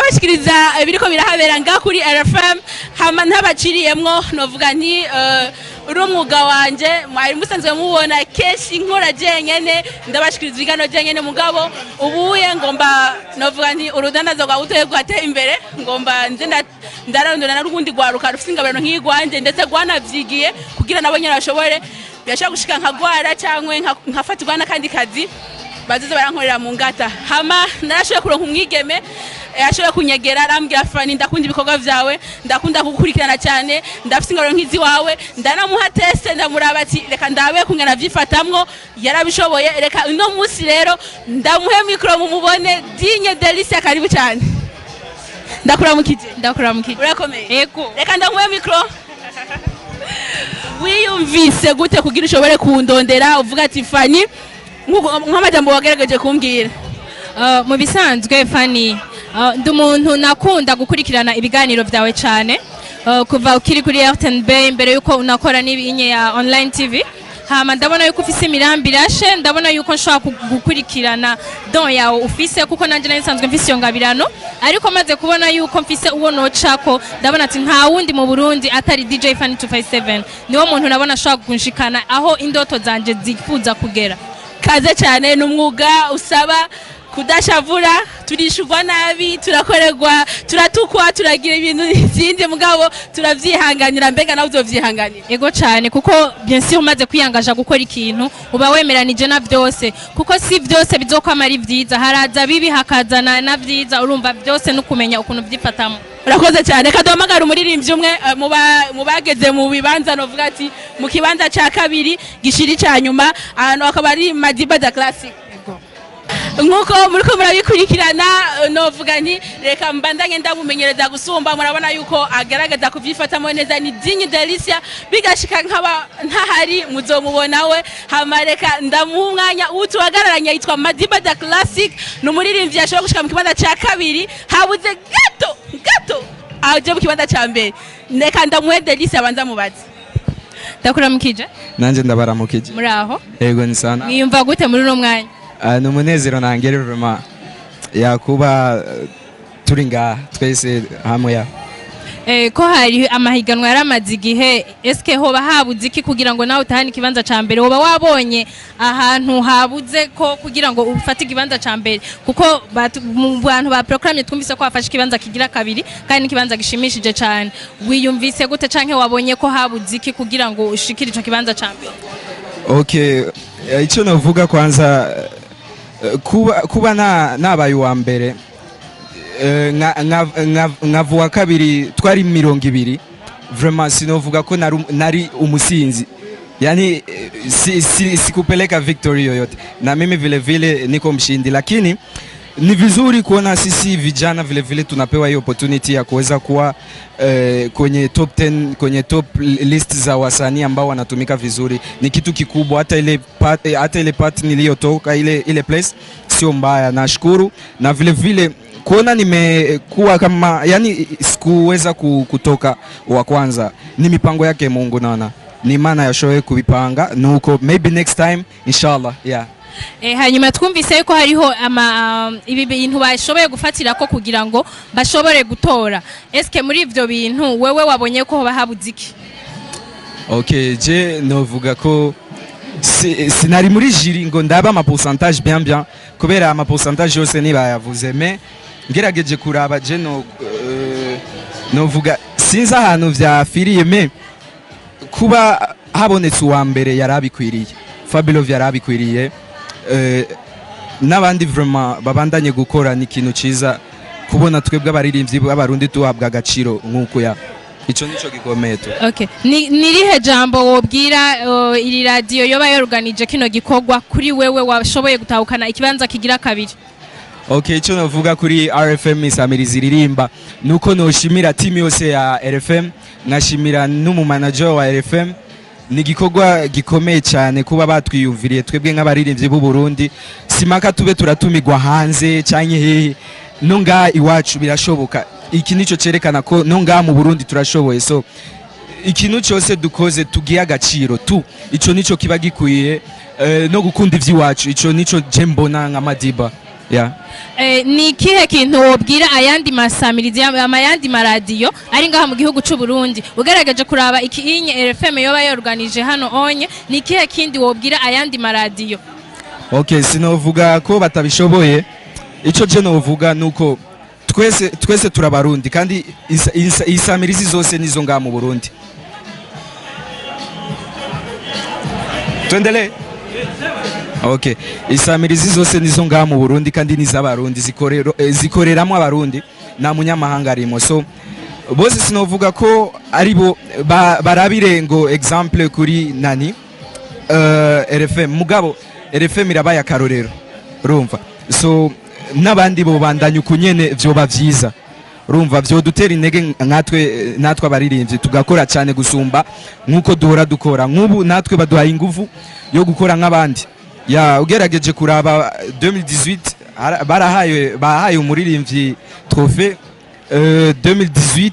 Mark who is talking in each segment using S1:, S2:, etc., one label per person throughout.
S1: ndabashikiriza biriko birahabera nga kuri RFM hama ntabaciriyemwo novuga nti uri umwuga wanje mwari musanzwe mubona kenshi nkora jenyene ndabashikiriza igano jenyene mugabo ubuye ngomba novuga nti urudanazo rwa utoye rwateye imbere ngomba nze ndarondora n'urundi rwaruka rufite ingabano nk'igwanje ndetse rwanavyigiye kugira nabo nyene bashobore byashaka gushika nkagwara cyangwa nkafatirwa n'akandi kazi bazize barankorera mu ngata hama narashoboye kuronka umwigeme yashoboye kunyegera arambwira Fani ndakunda ibikorwa vyawe ndakunda kugukurikirana cyane ndafite ingoro nk'izi wawe ndanamuha teste ndamuraba ati reka ndabe kungana vyifatamwo yarabishoboye reka uno munsi rero ndamuhe micro mumubone Dinye Delicia karibu cyane ndakuramukije urakomeye
S2: Ego.
S1: reka ndamuhe micro wiyumvise gute kugira ushobore kundondera uvuga ati Fani nk'amajambo wagerageje kumbwira
S2: Mu bisanzwe Fani ndi umuntu nakunda gukurikirana ibiganiro byawe cyane kuva ukiri kuri RTNB mbere yuko unakora n'ibinye ya online TV hama ndabona yuko ufise imirambi irashe ndabona yuko nshobora gukurikirana don yawe ufise kuko nanje nari nsanzwe mfise iyo ngabirano ariko maze kubona yuko mfise uwo nocako ndabona ati nta wundi mu Burundi atari DJ Fani 257 niwo muntu nabona ashobora kunshikana aho indoto zanje zifuza kugera
S1: kaze cyane n'umwuga usaba kudashavura turishurwa nabi turakorerwa turatukwa turagira ibintu byindi mugabo turavyihanganira mbega nawe uzovyihanganira
S2: Ego cyane kuko bien sûr umaze kwiyangaja gukora ikintu uba wemeranije na byose kuko si byose bizokwama ari vyiza haraza bibi hakazana na vyiza urumva byose no kumenya ukuntu vyifatamo
S1: urakoze cyane kadomagara umuririmbyi umwe mu bageze mu bibanza novuga ati mu kibanza ca kabiri gishiri ca nyuma ahantu akaba ari Madiba da Classic nkuko muriko murabikurikirana novuga nti reka mbandanye ndamumenyereza gusumba murabona yuko agaragaza kuvyifatamo neza ni Dinye Delicia bigashika nkaba ntahari muzomubona we hama reka ndamuha umwanya utuhagararanye yitwa Madiba da Classic n'umuririmbyi yashobora gushika mu kibanza ca kabiri habuze gato aje mu kibanza ca mbere reka ndamuhe Delicia abanza mubaze
S2: ndakuramukije
S3: nanje ndabaramukije
S2: muraho
S3: Ego ni sana
S2: mwiyumva gute muri uno mwanya
S3: ni umunezero nangere vraiment yakuba turi ngaha twese hamwe ya
S2: ko hari amahiganwa yaramaze igihe eske hoba habuze iki kugira ngo nawe utahane ikibanza ca mbere hoba wabonye ahantu habuze ko kugira ngo ufate ikibanza ca mbere kuko mu bantu ba programme twumvise ko hafashe ikibanza kigira kabiri kandi n'ikibanza gishimishije cyane wiyumvise gute canke wabonye ko habuze iki kugira ngo ushikire ico kibanza ca mbere
S3: Okay icyo navuga kwanza kuba nabaye uwa mbere nkavuga kabiri twari 200 vraiment sinovuga ko nari umusinzi yani sikupeleka victory yoyote na mimi vile vile niko mshindi lakini ni vizuri kuona sisi vijana vile vile tunapewa hiyo opportunity ya kuweza kuwa kwenye top 10 kwenye top list za wasanii ambao wanatumika vizuri ni kitu kikubwa hata ile part niliyotoka ile place sio mbaya nashukuru na vile vile kuona nimekuwa kama yani sikuweza kutoka wa kwanza ni mipango yake Mungu naona ni maana yashowe kubipanga nuko maybe next time inshallah yeah
S2: hanyuma twumvise yuko hariho ibi bintu bashoboye gufatira ko kugira ngo bashobore gutora eske muri ivyo bintu wewe wabonye ko hoba habuze iki
S3: Okay je novuga ko sinari muri jiri ngo ndaba ama pourcentage bien kubera ama pourcentage yose ni bayavuze mais ngerageje kuraba je novuga sinza ahantu vyafiriye mais kuba habonetse uwa mbere yarabikwiriye Fabio yarabikwiriye n'abandi vraiment babandanye gukora ni ikintu ciza kubona twebwe abaririmbyi b'abarundi tuhabwa agaciro nk'uko ya ico nico gikomeye tu
S2: okay nirihe jambo wobwira iri radio yoba yorganije kino gikorwa kuri wewe washoboye gutahukana ikibanza kigira kabiri
S3: Okay ico navuga kuri RFM isamiriza iririmba nuko noshimira team yose ya RFM nkashimira n'umu manager wa RFM ni gikorwa gikomeye cyane kuba batwiyumviriye twebwe nk'abaririmbyi b'u Burundi simaka tube turatumigwa hanze cyanye hehe no nga iwacu birashoboka iki nico cerekana ko no nga mu Burundi turashoboye so ikintu cyose dukoze tugiye agaciro ico nico kiba gikwiye no gukunda ivy'iwacu ico nico je mbona nka Madiba yeah.
S2: Ni ikihe kintu wobwira ayandi masamirizi amayandi maradiyo ari ngaha mu gihugu cy'u Burundi ugerageje kuraba ikinye RFM yoba yorganije hano onye ni ikihe kindi wobwira ayandi maradiyo?
S3: Okay, sinovuga ko batabishoboye, ico je novuga nuko twese turabarundi kandi isamirizi zose nizo ngaha mu Burundi. Tuendelee. Okay, isamirizi zose nizo ngaha mu Burundi kandi niz'abarundi zikoreramo abarundi na munyamahanga arimo, so bose sinovuga ko aribo barabire ngo example kuri nani RFM, mugabo RFM irabaye akarorero urumva, so n'abandi bo bandanye ukunyene vyoba vyiza urumva, vyo dutera intege natwe abaririmbyi tugakora cyane gusumba nkuko duhora dukora. Nk'ubu natwe baduhaye ingufu yo gukora nk'abandi. Ya ugerageje kuraba 2018 bahaye umuririmbyi trophée, 2018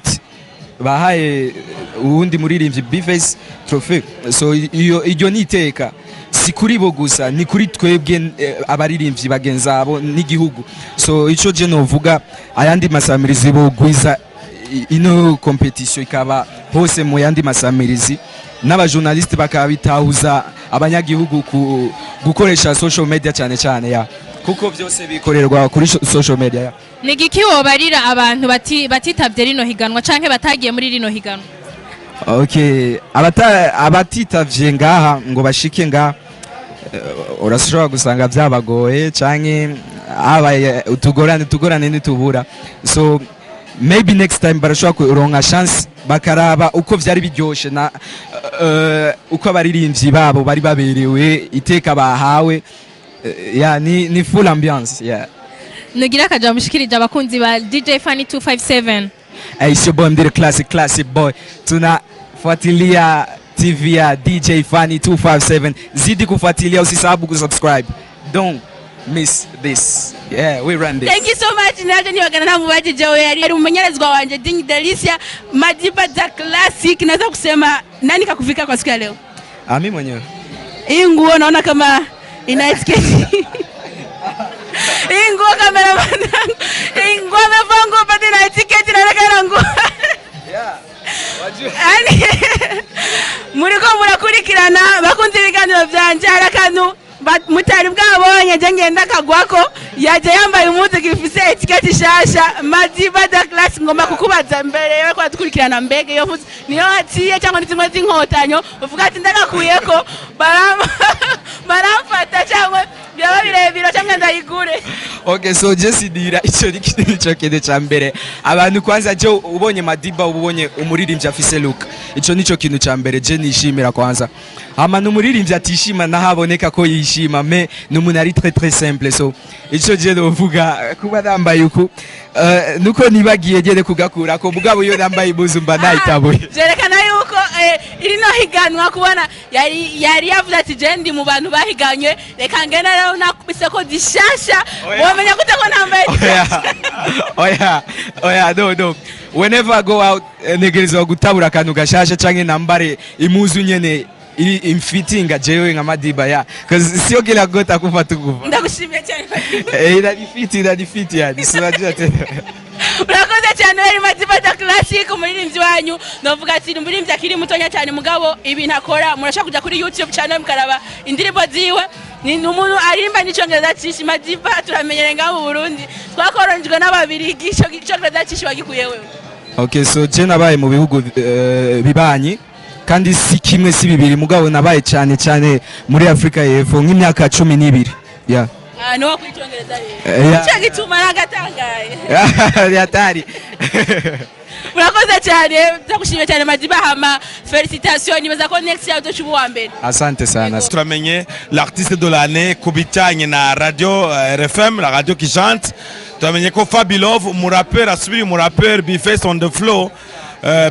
S3: bahaye uwundi muririmbyi Bface trophée, so iyo niteka si kuri bo gusa ni kuri twebwe abaririmbyi bagenzabo n'igihugu, so ico je novuga ayandi masamirizi bo gwiza ino competition ikaba hose mu yandi masamirizi n'abajournaliste bakabitahuza abanyagihugu gukoresha social media cyane ya kuko byose bikorerwa kuri social media ya.
S2: Ni giki wobarira abantu batitavye rino higanwa canke batagiye muri rino higanwa?
S3: Okay, abatitavye ngaha ngo bashike ngaha urashobora gusanga byabagoye canke abaye utugorane nitubura, so maybe next time barashobora kuronka chance bakaraba uko vyari biryoshe na uko abaririmbyi babo bari baberewe iteka bahawe, ya ni full ambiance ya.
S2: Nugira kaja mushikirije abakunzi ba DJ Fanny 257.
S3: Sio boy mdire classic boy, tunafuatilia TV ya DJ Fanny 257, zidi kufuatilia, usisahau kusubscribe, don't miss this. Yeah, we run this.
S1: Thank you so much. Naje niwagana na mubaji Joe yari umumenyerezwa wanje Ding Delicia Madiba za classic. Naweza kusema nani kakufika kwa siku ya leo?
S3: Mimi mwenyewe.
S1: Hii nguo naona kama ina esketi. Hii nguo cameraman. Hii nguo amevaa nguo pati na etiketi na nakana nguo. Yeah. Ani muriko murakurikirana bakunze ibiganiro byanje harakantu mutari bwabonye je ngenda kagwako yaje yambaye umuzi gifise etiketi shasha Madiba da class. Ngoma kukubaza mbere yewe kwa dukurikirana mbege yo muzi niyo atiye cyangwa ndimwe zinkotanyo uvuga ati ndagakuyeko baramfata cyangwa byaba birebiro cyangwa ndayigure.
S3: Okay, so just dira ico kede ca mbere abantu kwanza je ubonye Madiba ubonye umuririmbyi afise look, ico nico kintu ca mbere je nishimira kwanza. Ama numuririmbyi atishima nahaboneka ko yishima, me numuntu ari très simple, so ico je novuga kuba nambaye uku nuko nibagiye gere kugakura ko mugabo yo nambaye ibuzumba nayitabuye.
S1: Jerekana yuko irino higanwa kubona yari yavuze ati je ndi mu bantu bahiganywe, reka ngena rero nakubise ko dishasha wamenya gute ko nambaye. No, whenever I go out negerezwa gutabura kantu gashasha canke nambare imuzu nyene iri imfitinga jewe nka Madiba ya, cause sio kila gota kufa tukufa. Ndagushimiye cyane.
S3: Inadifiti yani sinajua tena.
S1: Urakoze cyane wari Madiba da classic umuririmbyi wanyu. Novuga ati umuririmbyi akiri mutonya cyane mugabo ibintu akora murashaka kuja kuri YouTube channel mukaraba indirimbo ziwe. Ni umuntu arimba n'icyongereza cyinshi. Madiba turamenyere ngaho mu Burundi twakoronjwe n'ababirigi icyongereza cyinshi bagikuye wewe.
S3: Okay, so je nabaye mu bihugu bibanyi kandi si kimwe si bibiri mugabo nabaye cyane muri Afrika y'Epfo nk'imyaka 12. Yeah.
S1: No kwicyongereza rero. Cyo gituma nagatangaye.
S3: Yatari.
S1: Murakoze cyane, ndagushimiye cyane Madiba hama félicitations nibaza ko next year uzocuba wa mbere.
S3: Asante sana.
S4: Turamenye l'artiste de l'année kubitanye na radio RFM, la radio qui chante. Turamenye ko Fabilov umurapper asubiri umurapper Bface on the floor.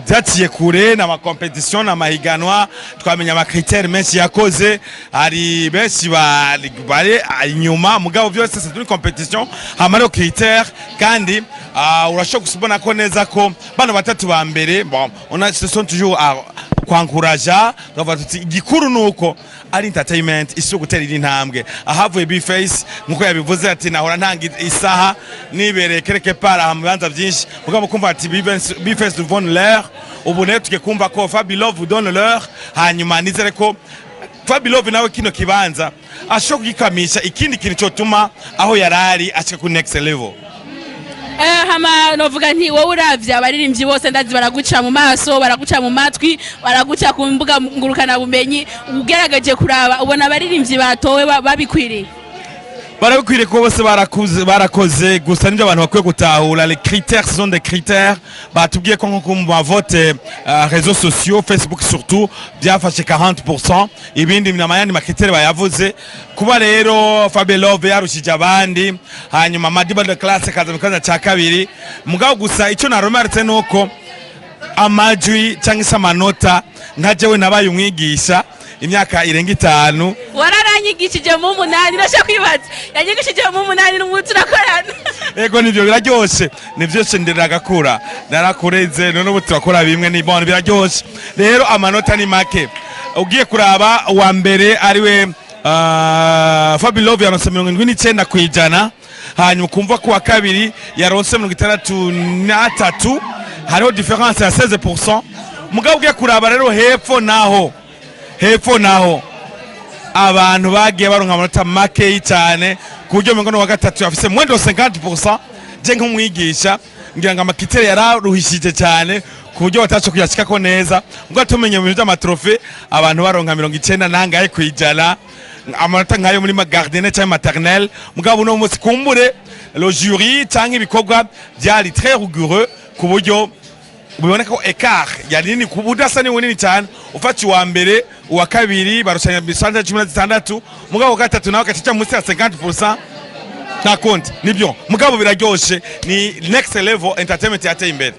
S4: Byatiye kure na competition na mahiganwa, twamenya amakriteri menshi yakoze, ari benshi bari inyuma mugabo byose c'est une competition hamaro critère kandi urashobora gusubona ko neza ko bano batatu ba mbere bon ce sont toujours kwankuraja tukavuga tuti igikuru nuko ari entertainment isi gutera intambwe ahavuye Bface nkuko yabivuze ati nahora ntanga isaha nibereye kereke para mu bibanza byinshi mugabo kumva ati Bface nous donne l'heure ubu ne tuke kumva ko Fabilove vous donne l'heure hanyuma nizere ko Fabilove nawe kino kibanza ashobora kugikamisha ikindi kintu cyotuma aho yarari ashika ku next level.
S1: Hama novuga nti wowe uravye abaririmbyi bose ndazi baraguca mu maso baraguca mu matwi baraguca ku mbuga ngurukana bumenyi ugeragaje kuraba ubona abaririmbyi batowe babikwiriye
S4: barabikwiriye ko bose barakoze gusa nibyo abantu bakwiye gutahura les critères ce sont des critères batubwiye ko nko mu vote réseaux sociaux Facebook surtout byafashe 40% ibindi n'amayandi makritère bayavuze kuba rero Fabilove yarushije abandi hanyuma Madiba de classe kaza mikaza cha kabiri mugabo gusa icyo naromaritse nuko amajwi cyangwa se amanota nkajewe nabaye umwigisha imyaka irenga 5
S1: wararanyigishije mu 8 nasha kwibaza yanyigishije mu 8 n'umunsi nakorana
S4: ego nivyo biraryoshe nivyo ndiragakura narakureze none ubu turakora bimwe ni bon biraryoshe rero amanota ni make ugiye kuraba wa mbere ariwe Fabilove yaronse 79 kwijana hanyuma kumva ko wa kabiri yaronse 63 hariho difference ya 16% mugabo ugiye kuraba rero hepfo naho abantu bagiye baronka amanota make cyane ku buryo ngo wa gatatu afise mwendo 50% je nk'umwigisha ngira ngo amakitere yararuhishije cyane ku buryo batacho kuyashika ko neza ngo tumenye mu bintu by'amatrofe abantu baronka 90 nangaye kwijana amanota nkayo muri Gardene cyangwa maternelle mugabo no munsi kumbure le jury cyangwa ibikorwa byari très rigoureux ku buryo ubibona ko écart yari ni kubudasa ni bunini cyane ufati wa mbere uwa kabiri barushanya 16 mugabo gatatu nawe gacica munsi ya 50% na konti nibyo mugabo biraryoshe ni next level entertainment yateye imbere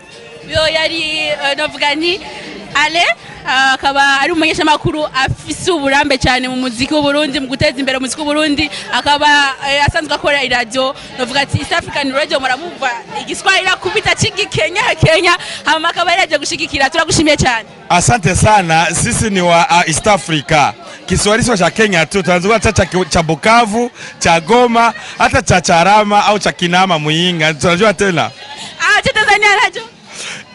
S1: yo yari novuga ni ale akaba ari umunyesha makuru afise uburambe cyane mu muziki w'u Burundi mu guteza imbere umuziki w'u Burundi akaba asanzwe akora iradio novuga ati East African Radio muramumva igiswahili kubita chiki Kenya hama akaba yaje gushigikira turagushimiye cyane
S4: asante sana sisi ni wa East Africa Kiswahili cha Kenya tu tunazungua cha Bukavu cha Goma hata cha Charama au cha Kinama Muyinga tunajua tena
S1: cha Tanzania radio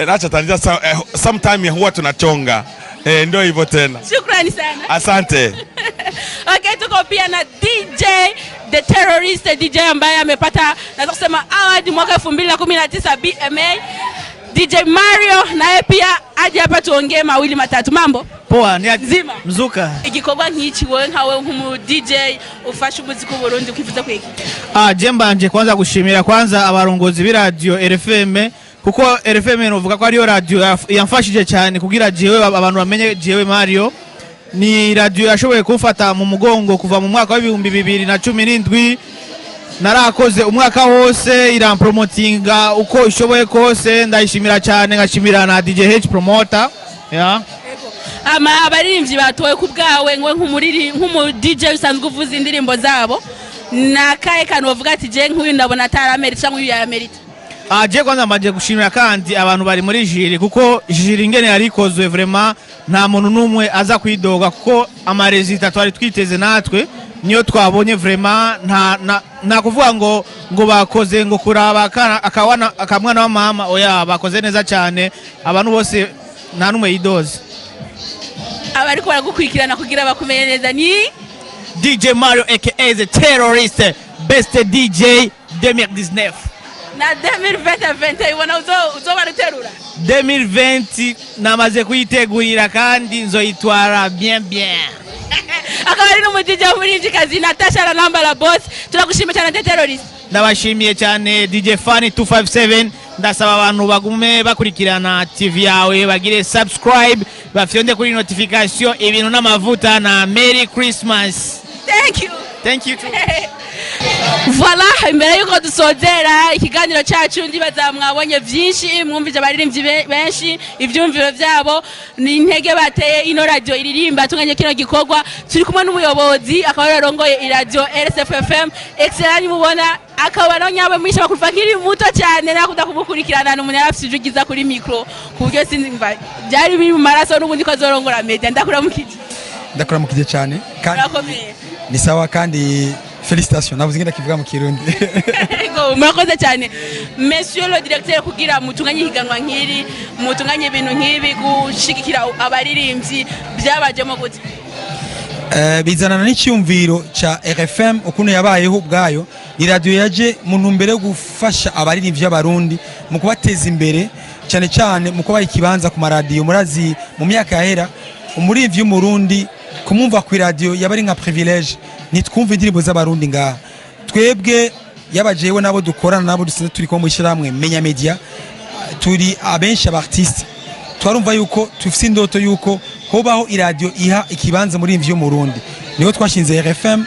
S4: acha Tanzania sometime huwa tunachonga ndio hivyo tena.
S1: Shukrani sana.
S4: Asante.
S1: Okay, tuko pia na DJ The Terrorist DJ ambaye amepata naweza kusema award mwaka 2019 BMA. DJ Mario naye pia aje hapa tuongee mawili matatu. Mambo?
S5: Poa, ni
S1: zima.
S5: Mzuka.
S1: Igikorwa nk'iki wowe nkawe nk'umu DJ ufasha umuziki w'u Burundi ukivuza kwiki?
S5: Jembanje kwanza gushimira kwanza abarongozi b'iradio RFM kuko RFM novuga ko ariyo radio yamfashije cyane kugira jewe abantu bamenye jewe Mario ni radio yashoboye kumfata mu mugongo kuva mu mwaka wa 2017 narakoze umwaka wose irampromotinga uko ishoboye kose ndayishimira cyane ngashimira na DJ H promoter
S1: abaririmbyi batowe ku bwawe ngo nk'umu DJ usanzwe uvuza indirimbo zabo nakaye kantu bavuga ati je nk'uyu ndabona ataramerita cyangwa uyu yamerita
S5: je kwanza mbaje gushimira kandi abantu bari muri jiri kuko jiri ingene yarikozwe vraiment nta muntu numwe aza kwidoga kuko amaresita twari twiteze natwe niyo twabonye vraiment nta kuvuga ngo bakoze ngo kuraba akawana akamwana wa mama oya bakoze neza cyane abantu bose nta numwe yidoze
S1: abariko baragukurikirana kugira bakumenye neza ni
S5: DJ Mario aka The Terrorist best DJ 2019
S1: na 2020 ibona uzobaruterura
S5: 2020 namaze kuyitegurira kandi nzoyitwara bien
S1: akaba ari n'umudije w'umurinzi kazi Natasha la namba la boss turagushimiye cyane The Terrorist
S5: ndabashimiye cyane DJ Funny 257 ndasaba abantu bagume bakurikirana TV yawe bagire subscribe bafyonde kuri notification ibintu n'amavuta na Merry Christmas.
S1: Thank you
S5: too.
S1: Voilà, imbere yuko dusozera ikiganiro cyacu ndibaza mwabonye byinshi, mwumvije abaririmbyi benshi, ivyumviro vyabo ni intege bateye ino radio iririmba tunganye kino gikorwa. Turi kumwe n'umuyobozi akaba yarongoye iradio RSFFM excellent, mubona akaba no nyabe mwisha bakuva nkiri muto cyane nakuda kumukurikirana n'umuntu yarafisijugiza kuri micro ku buryo sinimva byari biri mu maraso n'ubundi ko azorongora media.
S6: Ndakuramukije cyane kandi ni sawa kandi félicitations navuze ngenda kivuga mu Kirundi.
S1: Ego murakoze cyane monsieur le directeur, kugira mutunganye higanwa nkiri, mutunganye ibintu nkibi gushigikira abaririmbyi byabajemo gute?
S6: Bizanana n'icyumviro cha RFM ukuntu yabayeho ubwayo, ni radio yaje mu ntumbero yo gufasha abaririmbyi y'abarundi mu kubateza imbere cyane cyane mu kubaha ikibanza ku maradiyo. Murazi mu myaka yahera umuririmbyi w'umurundi kumumva ku radio yabari nka privilege, nitwumva indirimbo z'abarundi ngaha. Twebwe yabajewe nabo dukorana nabo dusize turi ko mu ishiramwe Menya Media, turi abenshi abartiste twarumva yuko tufise indoto yuko hobaho iradio iha ikibanza muri imvyo mu Burundi, niho twashinze RFM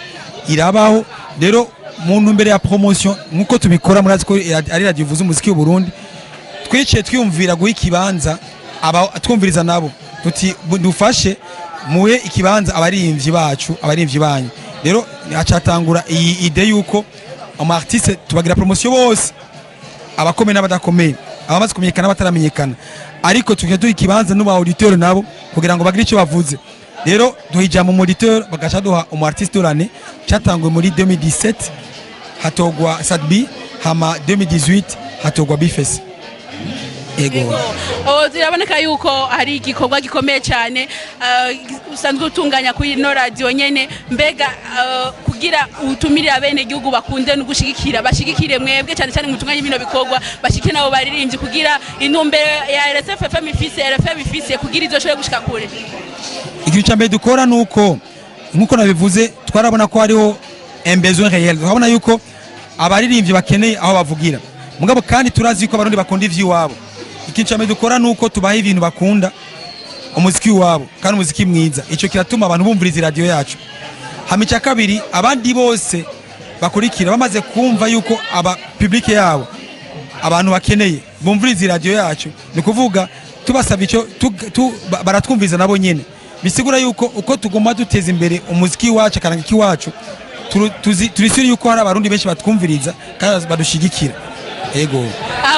S6: irabaho. Rero mu ntumbero ya promotion nkuko tubikora, murazi ko ari radio ivuza umuziki w'u Burundi, twiciye twiyumvira guha ikibanza twumviriza nabo tuti dufashe muhe ikibanza abaririmbyi bacu, abaririmbyi banyu. Rero acatangura iyi ide yuko ama artiste tubagira promotion bose, abakomeye n'abadakomeye, abamaze kumenyekana n'abataramenyekana, ariko tukiduha ikibanza n'uba auditeur nabo kugira ngo bagire icyo bavuze. Rero duhija mu moniteur bagaca duha umu artiste de l'année, cyatangwe muri 2017 hatogwa Sadbi, hama 2018 hatogwa Bifes. Ego
S1: ziraboneka yuko hari igikorwa gikomeye cyane usanzwe utunganya kuri ino radio nyene. Mbega kugira utumirira bene igihugu bakunde no gushigikira bashigikire mwebwe cyane cyane mutunganya bino bikorwa, bashike nabo baririmbyi kugira intumbero ya RSFFM ifise RFM ifise kugira izoshobore gushika kure.
S6: Igihe cyambere dukora nuko nkuko nabivuze twarabona ko hariho un besoin réel, twabona yuko abaririmbyi bakeneye aho bavugira, mugabo kandi turazi yuko abarundi bakunda ivy'iwabo. Ikintu cyambere dukora nuko tubaha ibintu bakunda, umuziki wabo kandi umuziki mwiza, ico kiratuma abantu bumviriza radio yacu. Hamica kabiri abandi bose bakurikira bamaze kumva yuko aba public yabo abantu bakeneye bumviriza radio yacu, ni kuvuga tubasaba ico baratwumviriza nabo nyene. Bisigura yuko uko tugomba duteza imbere umuziki wacu akarangiki wacu, turisiri yuko hari abarundi benshi batwumviriza kandi badushigikira. Ego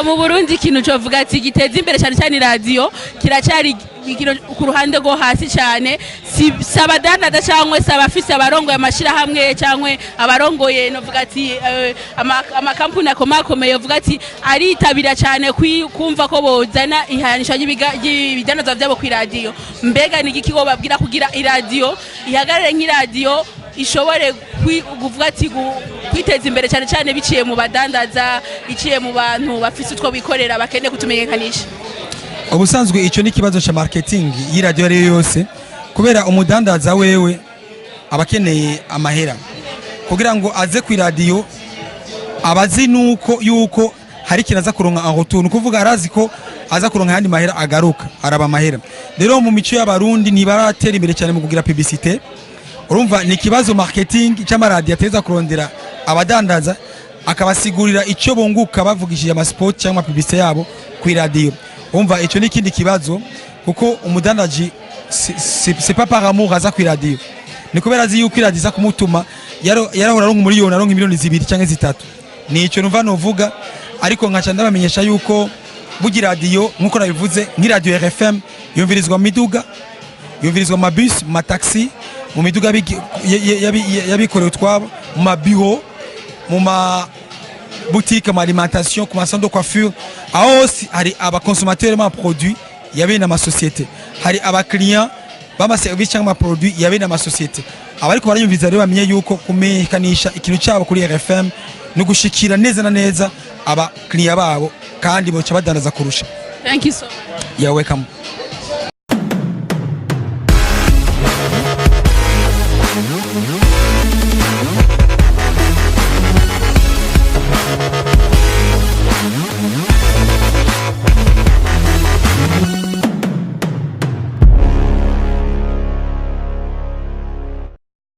S1: mu Burundi ikintu covuga ati giteza imbere cyane cyane radio kiracyari ku ruhande go hasi cyane, sabadandaza cyangwa sabafise abarongoye amashira hamwe cyangwa abarongoye novuga ati amakampuni akomakomeye yovuga ati aritabira cyane kumva ko bozana ihanisha y'ibidanaza byabo ku radio. Mbega ni igiki go babwira kugira iradio ihagarare nk'iradio ishobore kuvuga ati kwiteza imbere cyane cyane biciye mu badandaza, iciye mu bantu bafise utwo bikorera bakene kutumenyekanisha?
S6: Ubusanzwe ico ni kibazo cha marketing y'iradio ari yose, kubera umudandaza wewe abakeneye amahera kugira ngo aze ku radio, abazi nuko yuko hari kinaza kuronka en retour, kuvuga arazi ko aza kuronka handi mahera agaruka araba mahera. Rero mu mico y'abarundi ni baratera imbere cyane mu kugira publicité. Urumva ni kibazo marketing cy'amaradiyo ateza kurondera abadandaza akabasigurira icyo bunguka bavugishije ama sport cyangwa publicité yabo ku radio. Urumva icyo ni kindi kibazo, kuko umudandaji c'est pas par amour aza ku radio, ni kubera azi yuko iradiza kumutuma yarahora aronka miliyoni aronka miliyoni 2 cyangwa 3. Ni icyo numva novuga, ariko nkaca ndabamenyesha yuko bugira radio nkuko nabivuze nk'iradio RFM yumvirizwa mu miduga, yumvirizwa mu bus, mu taxi, mu miduga yabikorewe twabo, mu mabiro, mu ma boutique, ma alimentation, ku masalon de coiffure. Aho hari aba consommateurs ma produit yabe na ma société, hari aba clients bama service cyangwa ma produit yabe na ma société. Abariko baranyumviza rero bamenye yuko kumenyekanisha ikintu cyabo kuri RFM no gushikira neza na neza aba clients babo kandi boca badandaza kurusha.
S1: Thank you so much.
S6: You're welcome.